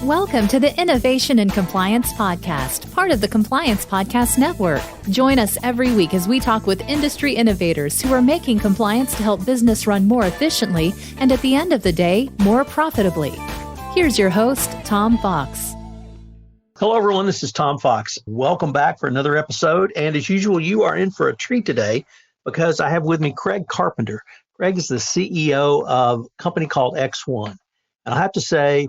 Welcome to the Innovation and Compliance Podcast, part of the Compliance Podcast Network. Join us every week as we talk with industry innovators who are making compliance to help business run more efficiently and at the end of the day, more profitably. Here's your host, Tom Fox. Hello, everyone. This is Tom Fox. Welcome back for another episode. And as usual, you are in for a treat today because I have with me Craig Carpenter. Craig is the CEO of a company called X1. And I have to say,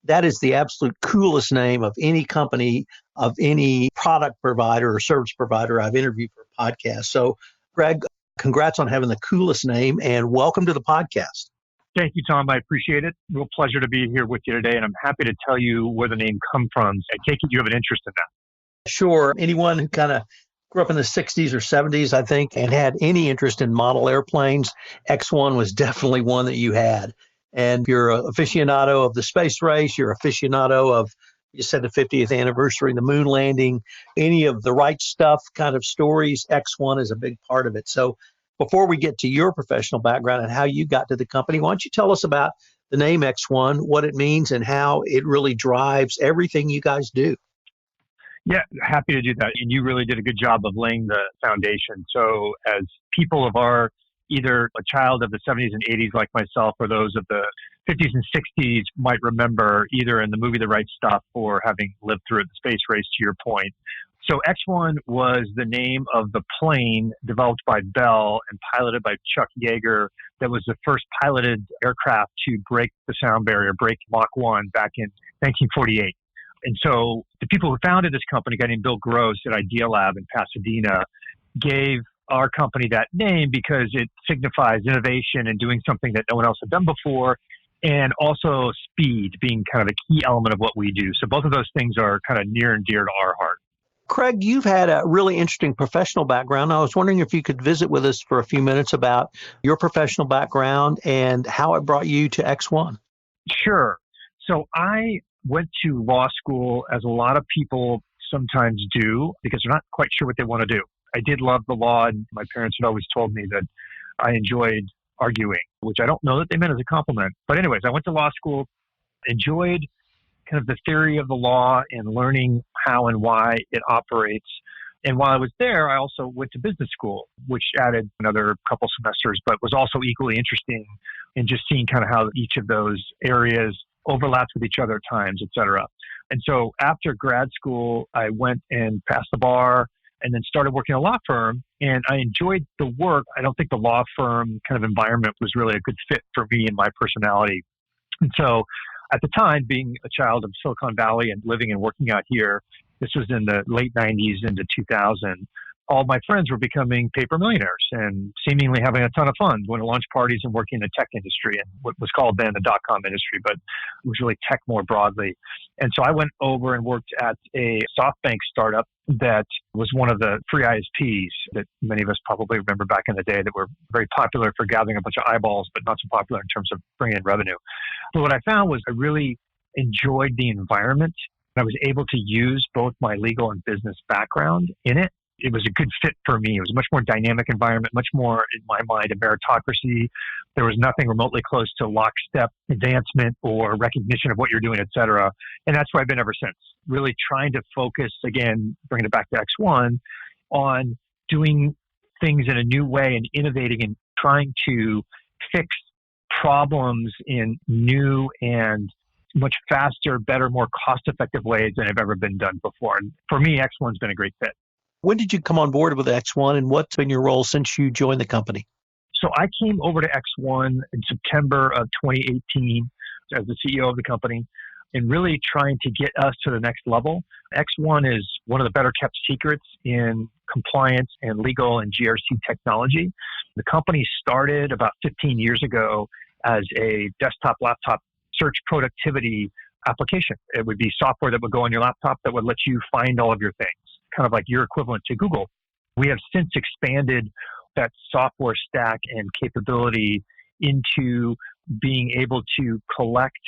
that is the absolute coolest name of any company, of any product provider or service provider I've interviewed for a podcast. So, Greg, congrats on having the coolest name and welcome to the podcast. Thank you, Tom. I appreciate it. Real pleasure to be here with you today. And I'm happy to tell you where the name comes from. I take it you have an interest in that. Sure. Anyone who kind of grew up in the 60s or 70s, I think, and had any interest in model airplanes, X1 was definitely one that you had. And if you're an aficionado of the space race, you're an aficionado of, you said the 50th anniversary, the moon landing, any of the right stuff kind of stories, X1 is a big part of it. So before we get to your professional background and how you got to the company, why don't you tell us about the name X1, what it means, and how it really drives everything you guys do? Yeah, happy to do that. And you really did a good job of laying the foundation. So as people of our either a child of the 70s and 80s like myself or those of the 50s and 60s might remember either in the movie The Right Stuff or having lived through the space race, to your point. So X1 was the name of the plane developed by Bell and piloted by Chuck Yeager that was the first piloted aircraft to break the sound barrier, break Mach 1 back in 1948. And so the people who founded this company, a guy named Bill Gross at Idea Lab in Pasadena, gave our company that name because it signifies innovation and doing something that no one else had done before, and also speed being kind of a key element of what we do. So both of those things are kind of near and dear to our heart. Craig, you've had a really interesting professional background. I was wondering if you could visit with us for a few minutes about your professional background and how it brought you to X1. Sure. So I went to law school, as a lot of people sometimes do, because they're not quite sure what they want to do. I did love the law, and my parents had always told me that I enjoyed arguing, which I don't know that they meant as a compliment. But anyways, I went to law school, enjoyed kind of the theory of the law and learning how and why it operates. And while I was there, I also went to business school, which added another couple semesters, but was also equally interesting in just seeing kind of how each of those areas overlaps with each other at times, et cetera. And so after grad school, I went and passed the bar and then started working in a law firm. And I enjoyed the work. I don't think the law firm kind of environment was really a good fit for me and my personality. And so at the time, being a child of Silicon Valley and living and working out here, this was in the late 90s into 2000, all my friends were becoming paper millionaires and seemingly having a ton of fun, going to lunch parties and working in the tech industry and what was called then the dot-com industry, but it was really tech more broadly. And so I went over and worked at a SoftBank startup that was one of the free ISPs that many of us probably remember back in the day that were very popular for gathering a bunch of eyeballs, but not so popular in terms of bringing in revenue. But what I found was I really enjoyed the environment. I was able to use both my legal and business background in it. It was a good fit for me. It was a much more dynamic environment, much more, in my mind, a meritocracy. There was nothing remotely close to lockstep advancement or recognition of what you're doing, et cetera. And that's where I've been ever since, really trying to focus, again, bringing it back to X1, on doing things in a new way and innovating and trying to fix problems in new and much faster, better, more cost-effective ways than have ever been done before. And for me, X1's been a great fit. When did you come on board with X1 and what's been your role since you joined the company? So I came over to X1 in September of 2018 as the CEO of the company and really trying to get us to the next level. X1 is one of the better kept secrets in compliance and legal and GRC technology. The company started about 15 years ago as a desktop, laptop search productivity application. It would be software that would go on your laptop that would let you find all of your things, kind of like your equivalent to Google. We have since expanded that software stack and capability into being able to collect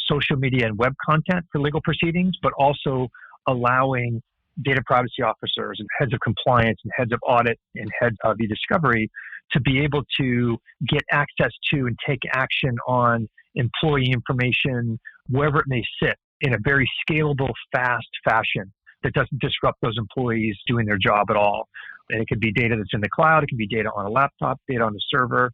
social media and web content for legal proceedings, but also allowing data privacy officers and heads of compliance and heads of audit and heads of e-discovery to be able to get access to and take action on employee information wherever it may sit in a very scalable, fast fashion that doesn't disrupt those employees doing their job at all. And it could be data that's in the cloud, it can be data on a laptop, data on the server,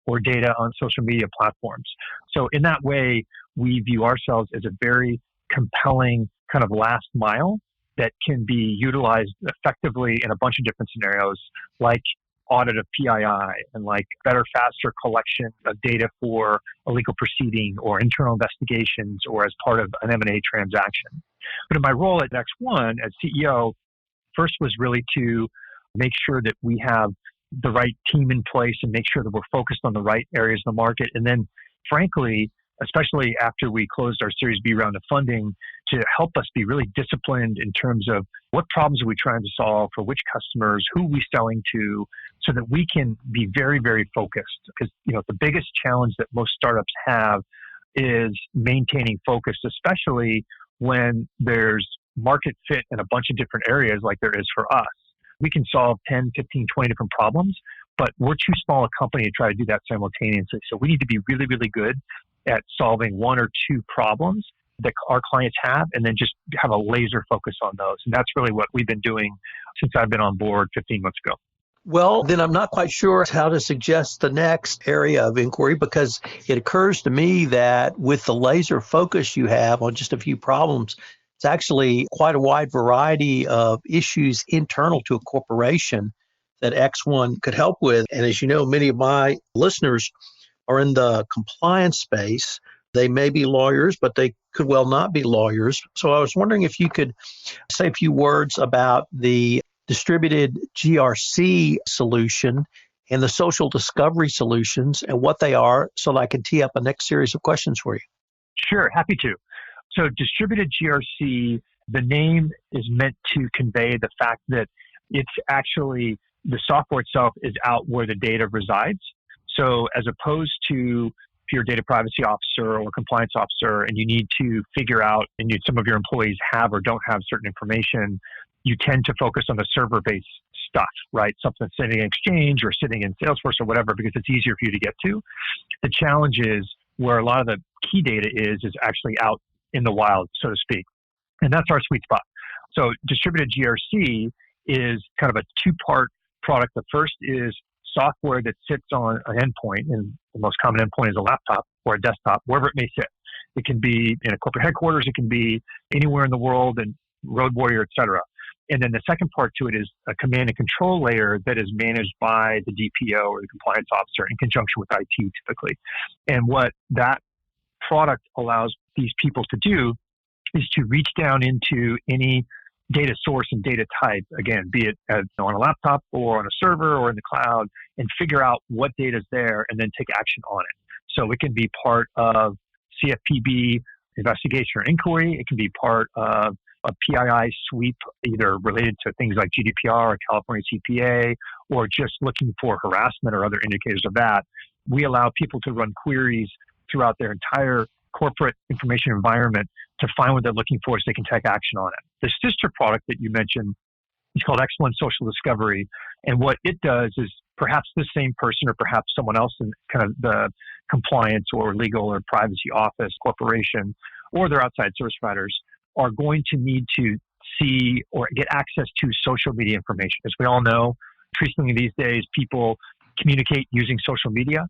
or data on social media platforms. So in that way, we view ourselves as a very compelling kind of last mile that can be utilized effectively in a bunch of different scenarios, like audit of PII and like better, faster collection of data for a legal proceeding or internal investigations or as part of an M&A transaction. But in my role at X1 as CEO, first was really to make sure that we have the right team in place and make sure that we're focused on the right areas of the market. And then, frankly, especially after we closed our Series B round of funding, to help us be really disciplined in terms of what problems are we trying to solve for which customers, who are we selling to, so that we can be very, very focused. Because, the biggest challenge that most startups have is maintaining focus, especially when there's market fit in a bunch of different areas like there is for us. We can solve 10, 15, 20 different problems, but we're too small a company to try to do that simultaneously. So we need to be really, really good at solving one or two problems that our clients have, and then just have a laser focus on those. And that's really what we've been doing since I've been on board 15 months ago. Well, then I'm not quite sure how to suggest the next area of inquiry, because it occurs to me that with the laser focus you have on just a few problems, it's actually quite a wide variety of issues internal to a corporation that X1 could help with. And as you know, many of my listeners are in the compliance space. They may be lawyers, but they could well not be lawyers. So I was wondering if you could say a few words about the distributed GRC solution and the social discovery solutions and what they are, so that I can tee up a next series of questions for you. Sure, happy to. So distributed GRC, the name is meant to convey the fact that it's actually, the software itself is out where the data resides. So as opposed to if you're a data privacy officer or compliance officer and you need to figure out, and some of your employees have or don't have certain information, you tend to focus on the server-based stuff, right? Something that's sitting in Exchange or sitting in Salesforce or whatever, because it's easier for you to get to. The challenge is where a lot of the key data is actually out in the wild, so to speak. And that's our sweet spot. So distributed GRC is kind of a two-part product. The first is software that sits on an endpoint, and the most common endpoint is a laptop or a desktop, wherever it may sit. It can be in a corporate headquarters, it can be anywhere in the world, and road warrior, et cetera. And then the second part to it is a command and control layer that is managed by the DPO or the compliance officer in conjunction with IT typically. And what that product allows these people to do is to reach down into any data source and data type, again, be it on a laptop or on a server or in the cloud, and figure out what data is there and then take action on it. So it can be part of CFPB investigation or inquiry. It can be part of a PII sweep, either related to things like GDPR or California CPA, or just looking for harassment or other indicators of that. We allow people to run queries throughout their entire corporate information environment to find what they're looking for so they can take action on it. The sister product that you mentioned is called X1 Social Discovery. And what it does is perhaps the same person or perhaps someone else in kind of the compliance or legal or privacy office, corporation, or their outside service providers are going to need to see or get access to social media information. As we all know, increasingly these days, people communicate using social media,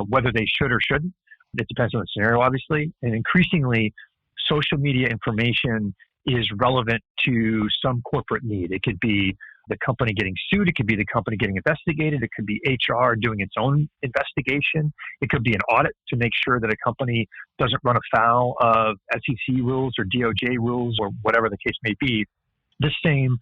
whether they should or shouldn't. It depends on the scenario, obviously. And increasingly, social media information is relevant to some corporate need. It could be the company getting sued. It could be the company getting investigated. It could be HR doing its own investigation. It could be an audit to make sure that a company doesn't run afoul of SEC rules or DOJ rules or whatever the case may be. This same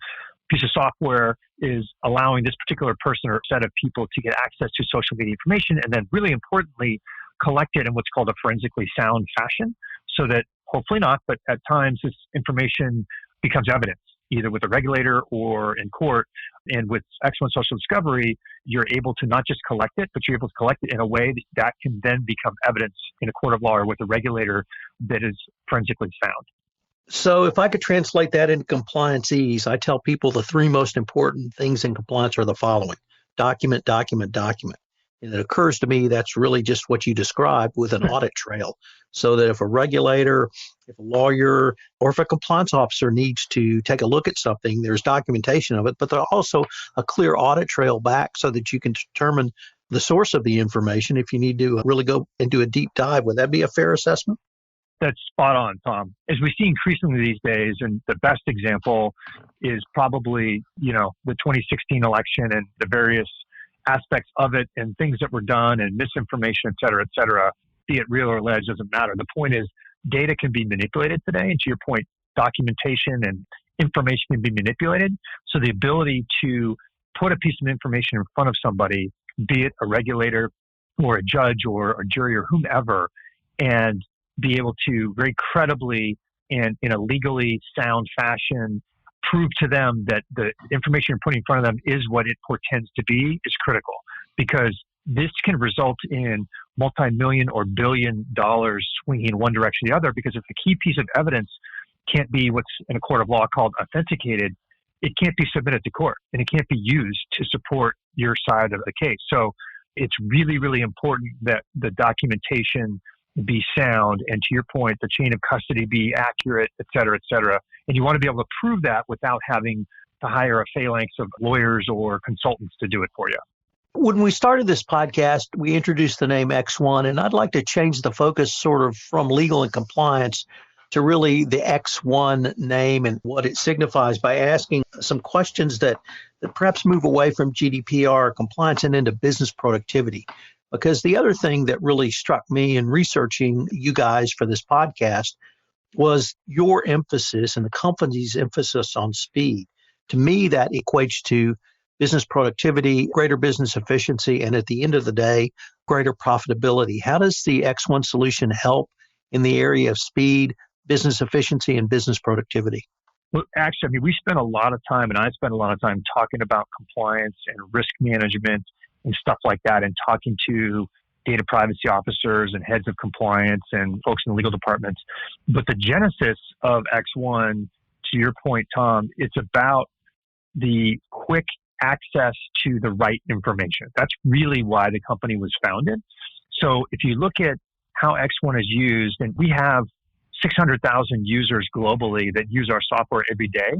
piece of software is allowing this particular person or set of people to get access to social media information, and then really importantly, collect it in what's called a forensically sound fashion, so that hopefully not, but at times this information becomes evidence, either with a regulator or in court. And with X1 Social Discovery, you're able to not just collect it, but you're able to collect it in a way that can then become evidence in a court of law or with a regulator that is forensically sound. So if I could translate that into compliance ease, I tell people the three most important things in compliance are the following: document, document, document. And it occurs to me that's really just what you described with an audit trail. So that if a regulator, if a lawyer, or if a compliance officer needs to take a look at something, there's documentation of it, but there's also a clear audit trail back so that you can determine the source of the information if you need to really go and do a deep dive. Would that be a fair assessment? That's spot on, Tom. As we see increasingly these days, and the best example is probably, the 2016 election and the various aspects of it and things that were done and misinformation, et cetera, be it real or alleged, doesn't matter. The point is data can be manipulated today. And to your point, documentation and information can be manipulated. So the ability to put a piece of information in front of somebody, be it a regulator or a judge or a jury or whomever, and be able to very credibly and in a legally sound fashion prove to them that the information you're putting in front of them is what it portends to be is critical, because this can result in multi-million or billion dollars swinging in one direction or the other, because if a key piece of evidence can't be what's in a court of law called authenticated, it can't be submitted to court and it can't be used to support your side of the case. So it's really, really important that the documentation be sound, and to your point, the chain of custody be accurate, et cetera, et cetera. And you want to be able to prove that without having to hire a phalanx of lawyers or consultants to do it for you. When we started this podcast, we introduced the name X1, and I'd like to change the focus sort of from legal and compliance to really the X1 name and what it signifies by asking some questions that perhaps move away from GDPR compliance and into business productivity. Because the other thing that really struck me in researching you guys for this podcast was your emphasis and the company's emphasis on speed. To me, that equates to business productivity, greater business efficiency, and at the end of the day, greater profitability. How does the X1 solution help in the area of speed, business efficiency, and business productivity? Well, actually, we spend a lot of time, and I spend a lot of time talking about compliance and risk management and stuff like that, and talking to data privacy officers and heads of compliance and folks in the legal departments. But the genesis of X1, to your point, Tom, it's about the quick access to the right information. That's really why the company was founded. So if you look at how X1 is used, and we have 600,000 users globally that use our software every day,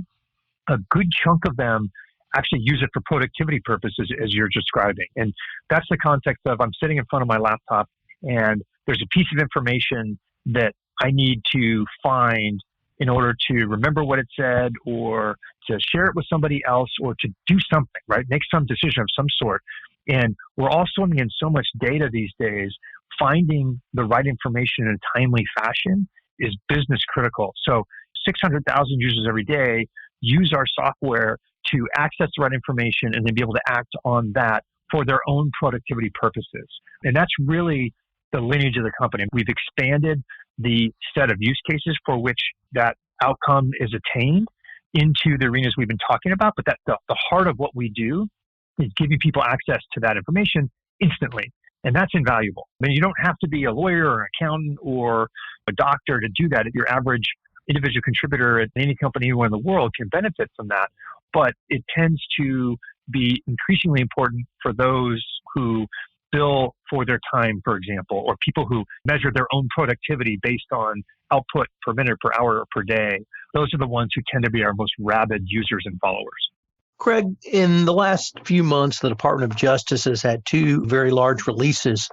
a good chunk of them actually use it for productivity purposes, as you're describing. And that's the context of I'm sitting in front of my laptop and there's a piece of information that I need to find in order to remember what it said or to share it with somebody else or to do something, right? Make some decision of some sort. And we're all swimming in so much data these days. Finding the right information in a timely fashion is business critical. So 600,000 users every day use our software to access the right information and then be able to act on that for their own productivity purposes. And that's really the lineage of the company. We've expanded the set of use cases for which that outcome is attained into the arenas we've been talking about. But the heart of what we do is giving people access to that information instantly. And that's invaluable. I mean, you don't have to be a lawyer or an accountant or a doctor to do that. Your average individual contributor at any company anywhere in the world can benefit from that. But it tends to be increasingly important for those who bill for their time, for example, or people who measure their own productivity based on output per minute, per hour, or per day. Those are the ones who tend to be our most rabid users and followers. Craig, in the last few months, the Department of Justice has had two very large releases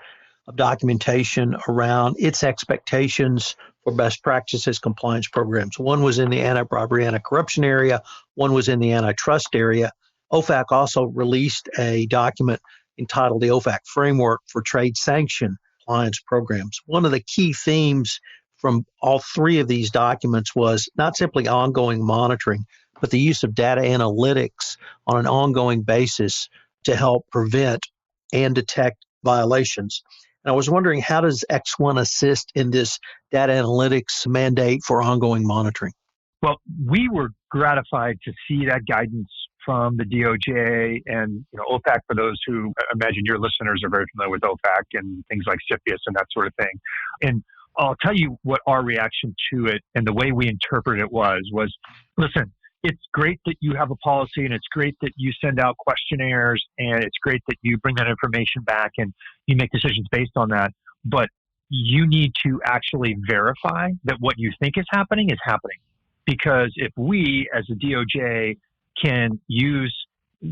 of documentation around its expectations for best practices compliance programs. One was in the anti-bribery, anti-corruption area. One was in the antitrust area. OFAC also released a document entitled the OFAC Framework for Trade Sanction Compliance Programs. One of the key themes from all three of these documents was not simply ongoing monitoring, but the use of data analytics on an ongoing basis to help prevent and detect violations. And I was wondering, how does X1 assist in this data analytics mandate for ongoing monitoring? Well, we were gratified to see that guidance from the DOJ and OFAC. For those who imagine your listeners are very familiar with OFAC and things like CFIUS and that sort of thing. And I'll tell you what our reaction to it and the way we interpret it was, listen, it's great that you have a policy, and it's great that you send out questionnaires, and it's great that you bring that information back and you make decisions based on that. But you need to actually verify that what you think is happening. Because if we, as a DOJ, can use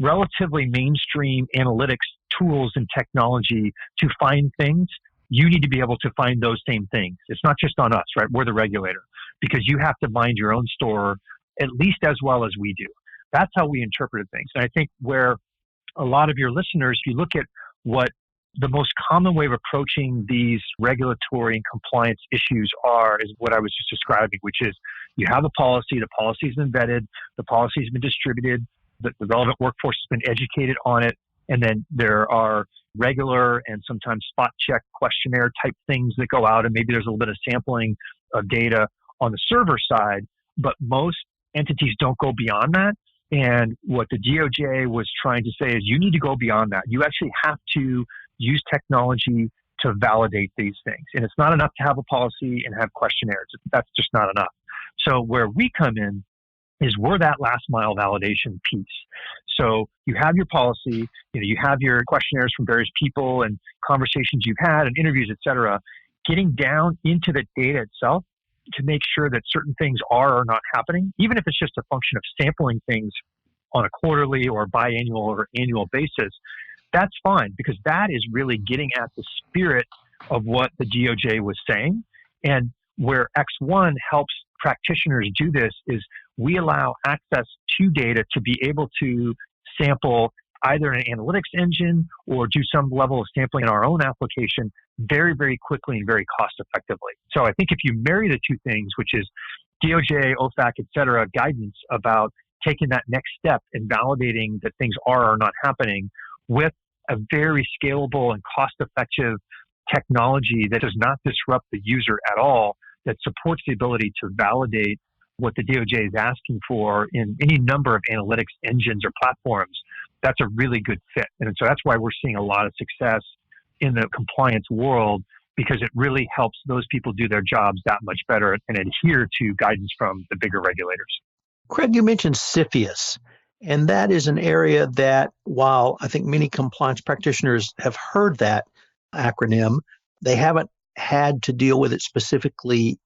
relatively mainstream analytics tools and technology to find things, you need to be able to find those same things. It's not just on us, right? We're the regulator, because you have to mind your own store at least as well as we do. That's how we interpreted things. And I think where a lot of your listeners, if you look at what the most common way of approaching these regulatory and compliance issues are, is what I was just describing, which is you have a policy, the policy is embedded, the policy has been distributed, the relevant workforce has been educated on it, and then there are regular and sometimes spot check questionnaire type things that go out, and maybe there's a little bit of sampling of data on the server side, but most entities don't go beyond that. And what the DOJ was trying to say is you need to go beyond that. You actually have to use technology to validate these things. And it's not enough to have a policy and have questionnaires. That's just not enough. So where we come in is we're that last mile validation piece. So you have your policy, you have your questionnaires from various people and conversations you've had and interviews, et cetera, getting down into the data itself to make sure that certain things are or not happening, even if it's just a function of sampling things on a quarterly or biannual or annual basis. That's fine, because that is really getting at the spirit of what the DOJ was saying. And where X1 helps practitioners do this is we allow access to data to be able to sample either an analytics engine or do some level of sampling in our own application very, very quickly and very cost effectively. So I think if you marry the two things, which is DOJ, OFAC, et cetera, guidance about taking that next step and validating that things are or not happening with a very scalable and cost-effective technology that does not disrupt the user at all, that supports the ability to validate what the DOJ is asking for in any number of analytics engines or platforms, that's a really good fit. And so that's why we're seeing a lot of success in the compliance world, because it really helps those people do their jobs that much better and adhere to guidance from the bigger regulators. Craig, you mentioned CFIUS, and that is an area that, while I think many compliance practitioners have heard that acronym, they haven't had to deal with it specifically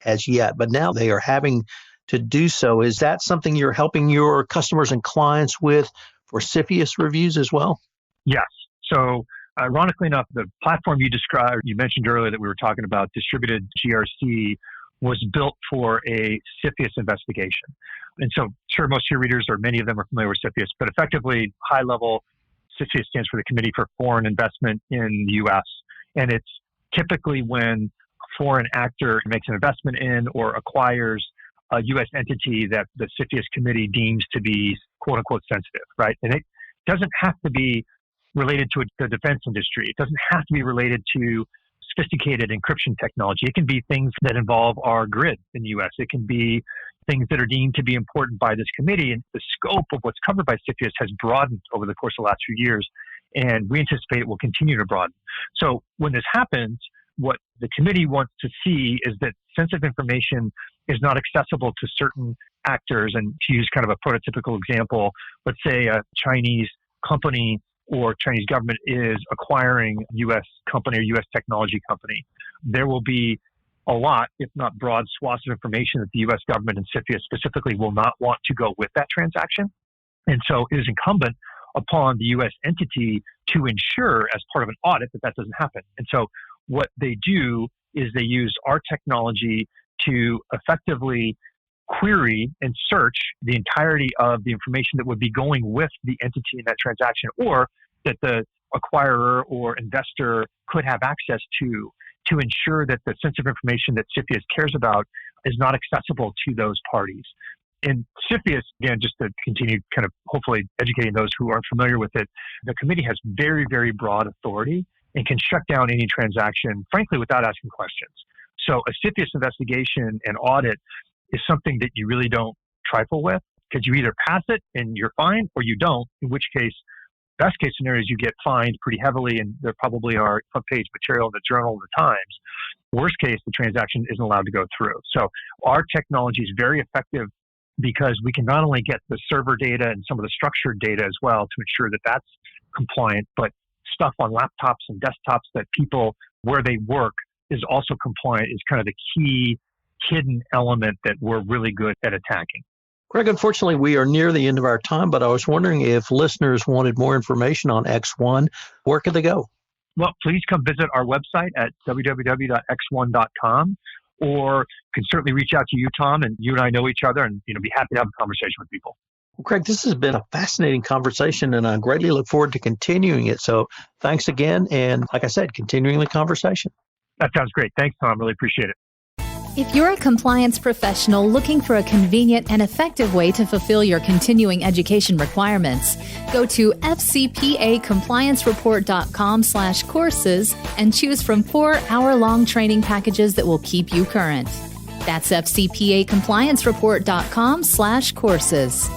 as yet, but now they are having to do so. Is that something you're helping your customers and clients with for CFIUS reviews as well? Yes. So ironically enough, the platform you described, you mentioned earlier that we were talking about distributed GRC, was built for a CFIUS investigation. And so sure, most of your readers, or many of them, are familiar with CFIUS, but effectively, high level, CFIUS stands for the Committee for Foreign Investment in the U.S. And it's typically when a foreign actor makes an investment in or acquires a U.S. entity that the CFIUS committee deems to be quote unquote sensitive, right? And it doesn't have to be related to the defense industry. It doesn't have to be related to sophisticated encryption technology. It can be things that involve our grid in the U.S. It can be things that are deemed to be important by this committee. And the scope of what's covered by CFIUS has broadened over the course of the last few years, and we anticipate it will continue to broaden. So when this happens, what the committee wants to see is that sensitive information is not accessible to certain actors. And to use kind of a prototypical example, let's say a Chinese company or Chinese government is acquiring a U.S. company or U.S. technology company. There will be a lot, if not broad swaths of information that the U.S. government and CFIUS specifically will not want to go with that transaction. And so it is incumbent upon the U.S. entity to ensure, as part of an audit, that that doesn't happen. And so what they do is they use our technology to effectively query and search the entirety of the information that would be going with the entity in that transaction, or that the acquirer or investor could have access to ensure that the sensitive information that CFIUS cares about is not accessible to those parties. And CFIUS, again, just to continue kind of hopefully educating those who aren't familiar with it, the committee has very, very broad authority and can shut down any transaction, frankly, without asking questions. So a CFIUS investigation and audit is something that you really don't trifle with, because you either pass it and you're fine, or you don't, in which case, best case scenario is you get fined pretty heavily, and there probably are front page material in the Journal of the Times. Worst case, the transaction isn't allowed to go through. So our technology is very effective because we can not only get the server data and some of the structured data as well to ensure that that's compliant, but stuff on laptops and desktops that people, where they work, is also compliant is kind of the key hidden element that we're really good at attacking. Craig, unfortunately, we are near the end of our time, but I was wondering if listeners wanted more information on X1, where could they go? Well, please come visit our website at www.x1.com, or can certainly reach out to you, Tom, and you and I know each other, and be happy to have a conversation with people. Well, Craig, this has been a fascinating conversation, and I greatly look forward to continuing it. So thanks again, and like I said, continuing the conversation. That sounds great. Thanks, Tom. Really appreciate it. If you're a compliance professional looking for a convenient and effective way to fulfill your continuing education requirements, go to fcpacompliancereport.com/courses and choose from 4 hour-long training packages that will keep you current. That's fcpacompliancereport.com/courses.